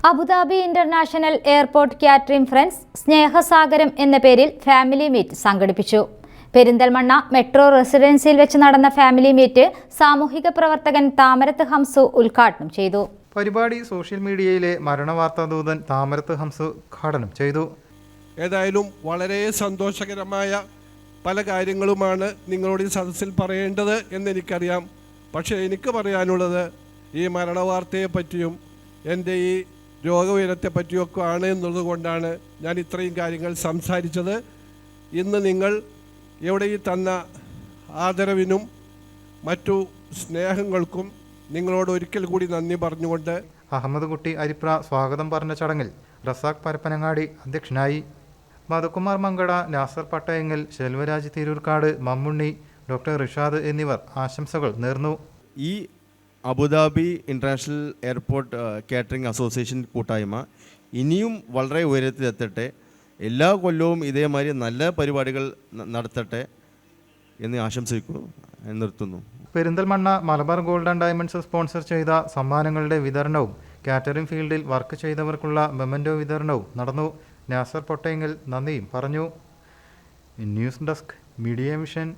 Abu Dhabi international airport catering friends സ്നേഹസാഗരം എന്ന പേരിൽ ഫാമിലി മീറ്റ് സംഘടിപ്പിച്ചു. പെരിന്തൽമണ്ണ മെട്രോ റെസിഡൻസിയിൽ വെച്ച് നടന്ന ഫാമിലി മീറ്റ് സാമൂഹിക പ്രവർത്തകൻ താമരത്ത് ഹംസു ഉദ്ഘാടനം ചെയ്തു. പരിപാടി സോഷ്യൽ മീഡിയയിലെ മരണവാർത്താ ദൂതൻ താമരത്ത് ഹംസു ഉദ്ഘാടനം ചെയ്തു. ഏതായാലും വളരെ സന്തോഷകരമായ പല കാര്യങ്ങളുമാണ് നിങ്ങളോട് ഈ സദസ്സിൽ പറയേണ്ടത് എന്നെനിക്കറിയാം. പക്ഷേ എനിക്ക് പറയാനുള്ളത് ഈ മരണവാർത്തയെ പറ്റിയും എൻ്റെ ഈ രോഗവിവരത്തെ പറ്റിയൊക്കെ ആണ് എന്നുള്ളത് കൊണ്ടാണ് ഞാൻ ഇത്രയും കാര്യങ്ങൾ സംസാരിച്ചത്. ഇന്ന് നിങ്ങൾ ഇവിടെ ഈ തന്ന ആദരവിനും മറ്റു സ്നേഹങ്ങൾക്കും നിങ്ങളോട് ഒരിക്കൽ കൂടി നന്ദി പറഞ്ഞുകൊണ്ട് അഹമ്മദ് കുട്ടി അരിപ്ര സ്വാഗതം പറഞ്ഞ ചടങ്ങിൽ റസാഖ് പരപ്പനങ്ങാടി അധ്യക്ഷനായി. മധുകുമാർ മങ്കട, നാസർ പട്ടയങ്ങൽ, ശെൽവരാജ് തിരൂർക്കാട്, മമ്മുണ്ണി, ഡോക്ടർ റിഷാദ് എന്നിവർ ആശംസകൾ നേർന്നു. ഈ Abu Dhabi international airport catering association കൂട്ടായ്മ ഇനിയും വളരെ ഉയരത്തിലെത്തട്ടെ. എല്ലാ കൊല്ലവും ഇതേമാതിരി നല്ല പരിപാടികൾ നടത്തട്ടെ എന്ന് ആശംസിക്കുന്നു. നിർത്തുന്നു. Perinthalmanna Malabar gold and diamonds sponsor ചെയ്ത സമ്മാനങ്ങളുടെ വിതരണവും കാറ്ററിംഗ് ഫീൽഡിൽ വർക്ക് ചെയ്തവർക്കുള്ള മെമൻറ്റോ വിതരണവും നടന്നു. നാസർ പൊട്ടയങ്ങൽ നന്ദിയും പറഞ്ഞു. News desk, media mission.